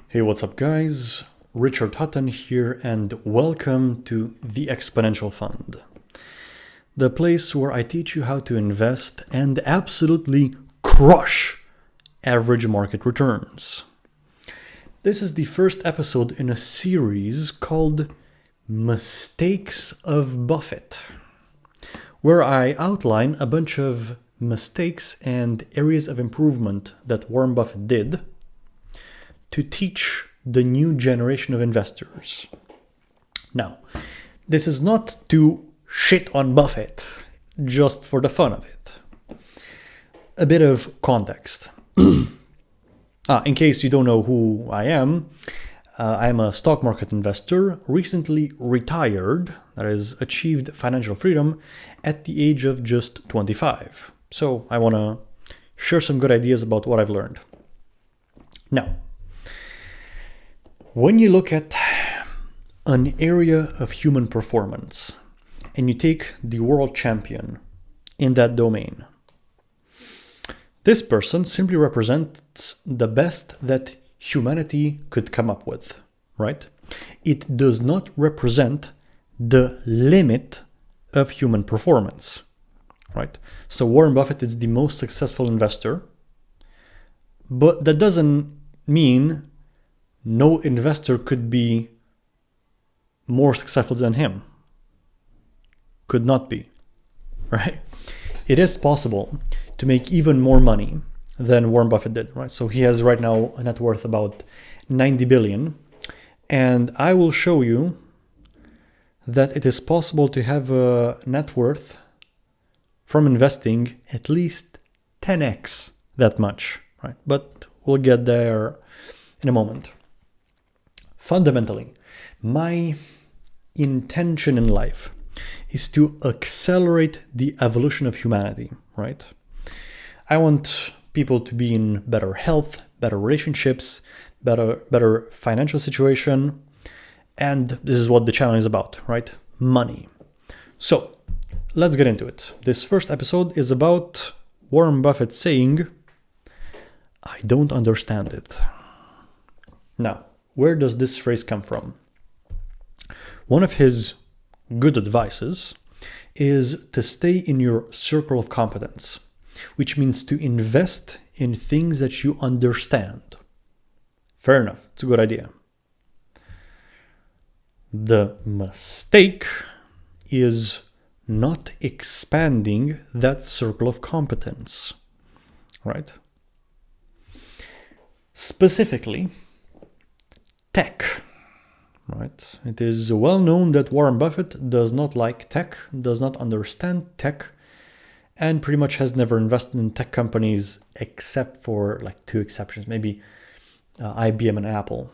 Hey, what's up, guys? Richard Hutton here, and welcome to The Exponential Fund, the place where I teach you how to invest and absolutely crush average market returns. This is the first episode in a series called Mistakes of Buffett, where I outline a bunch of mistakes and areas of improvement that Warren Buffett did to teach the new generation of investors. Now, this is not to shit on Buffett, just for the fun of it. A bit of context. In case you don't know who I am a stock market investor, recently retired, that is, achieved financial freedom at the age of just 25. So I want to share some good ideas about what I've learned. Now, when you look at an area of human performance and you take the world champion in that domain, this person simply represents the best that humanity could come up with, right? It does not represent the limit of human performance, right? So Warren Buffett is the most successful investor, but that doesn't mean no investor could be more successful than him. Could not be, right? It is possible to make even more money than Warren Buffett did, right? So he has right now a net worth about 90 billion. And I will show you that it is possible to have a net worth from investing at least 10x that much, right? But we'll get there in a moment. Fundamentally, my intention in life is to accelerate the evolution of humanity, right? I want people to be in better health, better relationships, better financial situation. And this is what the channel is about, right? Money. So let's get into it. This first episode is about Warren Buffett saying, "I don't understand it." Now, where does this phrase come from? One of his good advices is to stay in your circle of competence, which means to invest in things that you understand. Fair enough, it's a good idea. The mistake is not expanding that circle of competence, right? Specifically, tech, right? It is well known that Warren Buffett does not like tech, does not understand tech, and pretty much has never invested in tech companies except for like two exceptions, maybe IBM and Apple.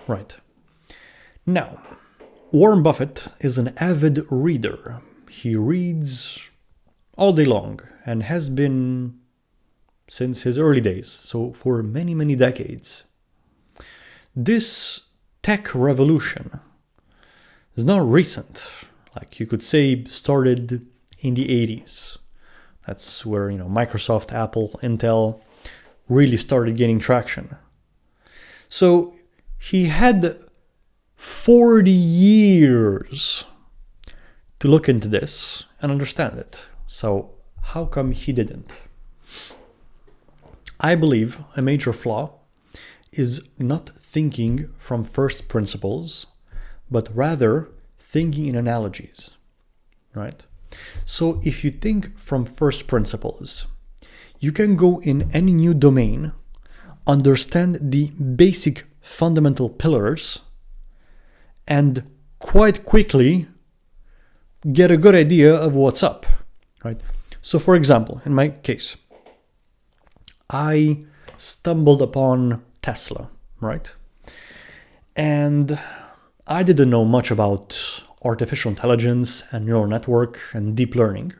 Right. Now, Warren Buffett is an avid reader. He reads all day long and has been since his early days, so for many, many decades. This tech revolution is not recent. Like you could say started in the 80s. That's where, Microsoft, Apple, Intel really started gaining traction. So he had 40 years to look into this and understand it. So how come he didn't? I believe a major flaw is not thinking from first principles, but rather thinking in analogies, right? So if you think from first principles, you can go in any new domain, understand the basic fundamental pillars, and quite quickly get a good idea of what's up, right? So for example, in my case, I stumbled upon Tesla, right? And I didn't know much about artificial intelligence and neural network and deep learning.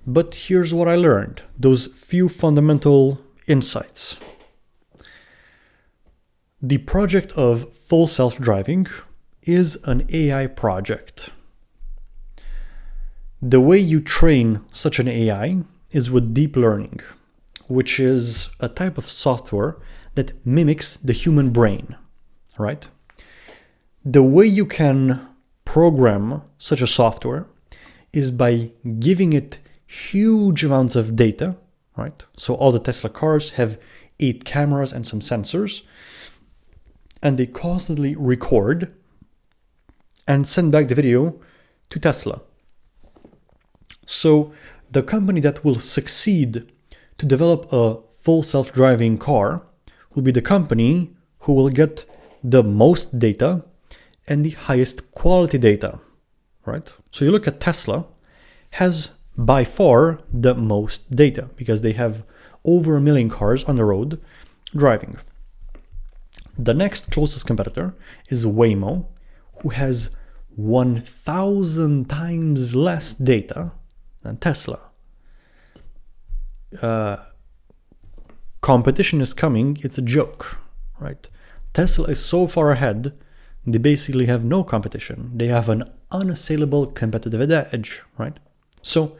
But here's what I learned, those few fundamental insights. The project of full self-driving is an AI project. The way you train such an AI is with deep learning, which is a type of software that mimics the human brain, right? The way you can program such a software is by giving it huge amounts of data, right? So all the Tesla cars have 8 cameras and some sensors, and they constantly record and send back the video to Tesla. So the company that will succeed to develop a full self-driving car will be the company who will get the most data and the highest quality data, right? So you look at Tesla, has by far the most data because they have over 1 million cars on the road driving. The next closest competitor is Waymo, who has 1,000 times less data than Tesla. Competition is coming, it's a joke, right? Tesla is so far ahead, they basically have no competition. They have an unassailable competitive edge, right? So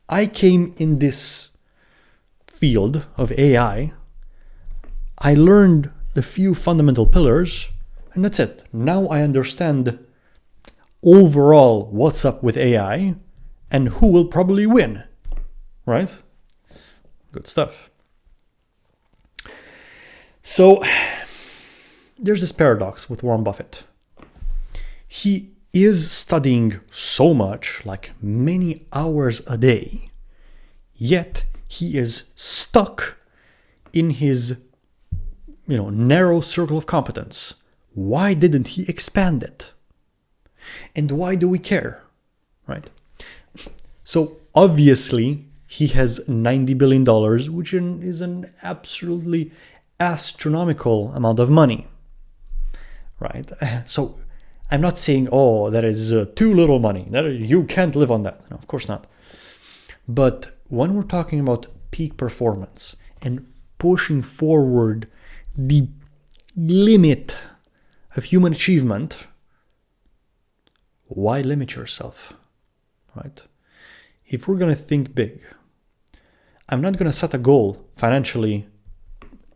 I came in this field of AI, I learned the few fundamental pillars, and that's it. Now I understand overall what's up with AI and who will probably win, right? Good stuff. So there's this paradox with Warren Buffett. He is studying so much, like many hours a day, yet he is stuck in his narrow circle of competence. Why didn't he expand it? And why do we care, right? So obviously he has $90 billion, which is an absolutely astronomical amount of money, right? So I'm not saying, that is too little money, that you can't live on that. No, of course not. But when we're talking about peak performance and pushing forward the limit of human achievement, why limit yourself, right? If we're going to think big, I'm not going to set a goal financially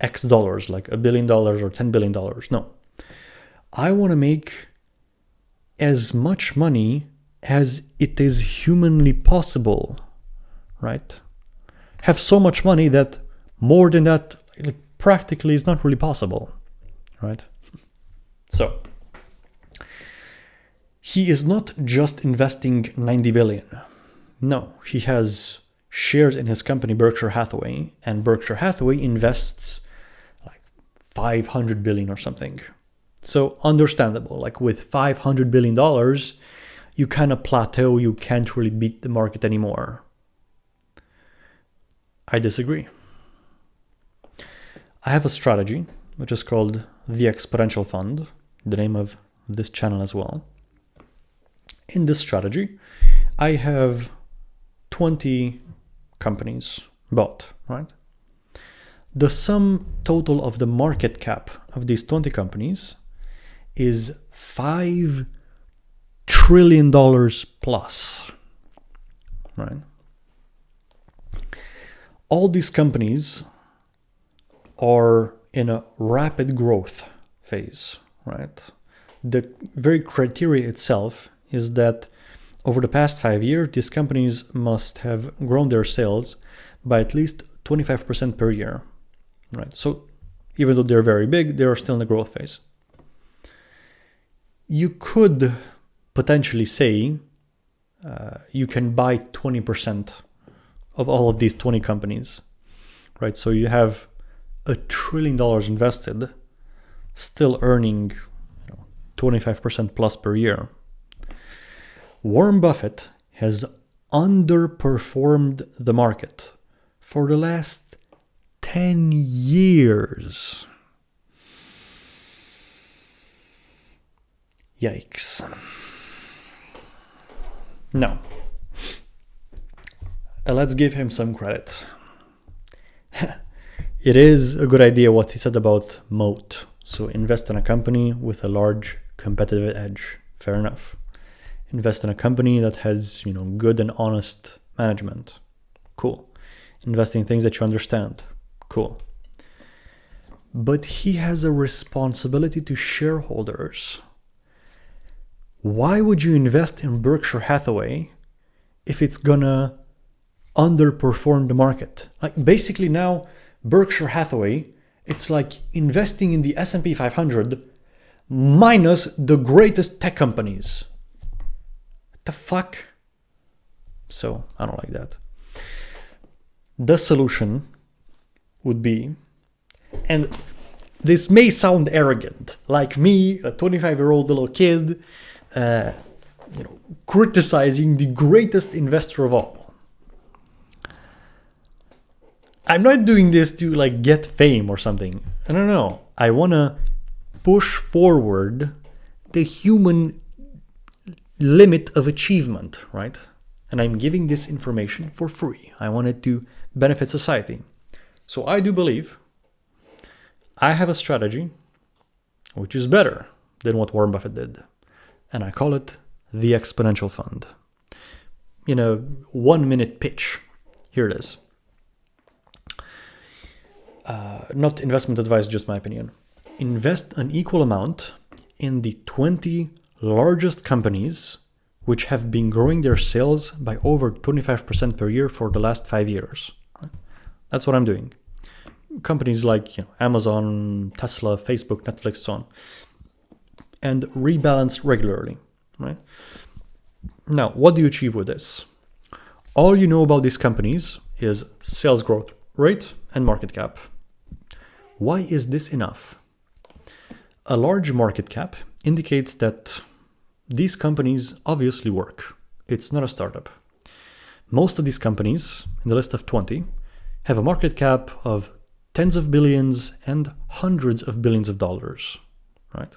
X dollars, like $1 billion or $10 billion. No. I want to make as much money as it is humanly possible, right? Have so much money that more than that practically is not really possible, right? So he is not just investing 90 billion. No, he has shares in his company Berkshire Hathaway, and Berkshire Hathaway invests like 500 billion or something. So understandable, like with $500 billion, you kind of plateau, you can't really beat the market anymore. I disagree. I have a strategy, which is called the Exponential Fund, the name of this channel as well. In this strategy, I have 20 companies bought, right? The sum total of the market cap of these 20 companies is $5 trillion plus, right? All these companies are in a rapid growth phase, right? The very criteria itself is that over the past 5 years, these companies must have grown their sales by at least 25% per year, right? So even though they're very big, they're still in the growth phase. You could potentially say you can buy 20% of all of these 20 companies, right? So you have $1 trillion invested, still earning 25% plus per year. Warren Buffett has underperformed the market for the last 10 years. Yikes. Now, let's give him some credit. It is a good idea what he said about moat. So invest in a company with a large competitive edge. Fair enough. Invest in a company that has, good and honest management. Cool. Invest in things that you understand. Cool. but he has a responsibility to shareholders. Why would you invest in Berkshire Hathaway if it's gonna underperform the market? Like basically now, Berkshire Hathaway, it's like investing in the S&P 500 minus the greatest tech companies. What the fuck? So I don't like that. The solution would be, and this may sound arrogant, like me, a 25-year-old little kid, criticizing the greatest investor of all. I'm not doing this to like get fame or something. I don't know. I want to push forward the human limit of achievement, right? And I'm giving this information for free. I want it to benefit society. So I do believe I have a strategy which is better than what Warren Buffett did. And I call it the exponential fund. In a 1-minute pitch, here it is. Not investment advice, just my opinion. Invest an equal amount in the 20 largest companies which have been growing their sales by over 25% per year for the last 5 years. That's what I'm doing. Companies like Amazon, Tesla, Facebook, Netflix, so on. And rebalance regularly, right? Now, what do you achieve with this? All you know about these companies is sales growth rate and market cap. Why is this enough? A large market cap indicates that these companies obviously work. It's not a startup. Most of these companies in the list of 20 have a market cap of tens of billions and hundreds of billions of dollars, right?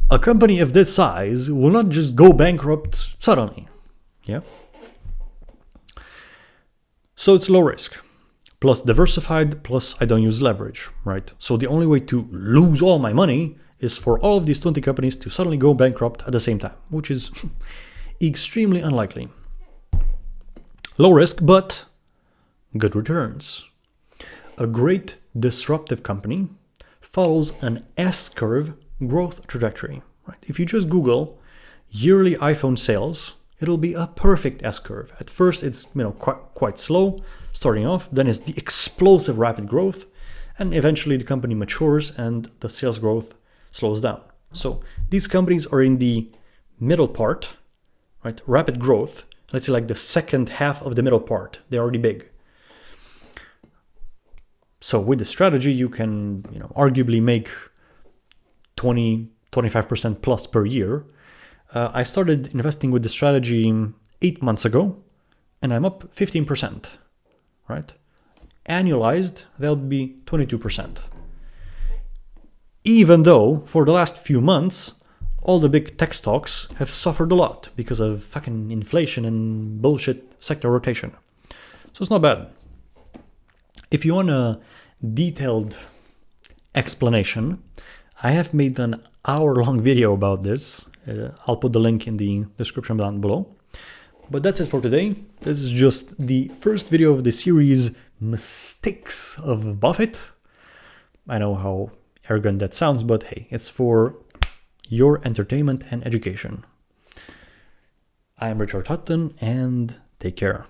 A company of this size will not just go bankrupt suddenly, yeah? So it's low risk, plus diversified, plus I don't use leverage, right? So the only way to lose all my money is for all of these 20 companies to suddenly go bankrupt at the same time, which is extremely unlikely. Low risk, but good returns. A great disruptive company follows an S-curve growth trajectory, right? If you just Google yearly iPhone sales, it'll be a perfect S-curve. At first, it's quite slow starting off, then it's the explosive rapid growth, and eventually the company matures and the sales growth slows down. So these companies are in the middle part, right? Rapid growth. Let's say like the second half of the middle part. They're already big. So with the strategy, you can, arguably make 25% plus per year. I started investing with the strategy 8 months ago, and I'm up 15%, right? Annualized, that would be 22%. Even though for the last few months, all the big tech stocks have suffered a lot because of fucking inflation and bullshit sector rotation. So it's not bad. If you want a detailed explanation, I have made an hour-long video about this. I'll put the link in the description down below. But that's it for today. This is just the first video of the series Mistakes of Buffett. I know how arrogant that sounds, but hey, it's for your entertainment and education. I am Richard Hutton, and take care.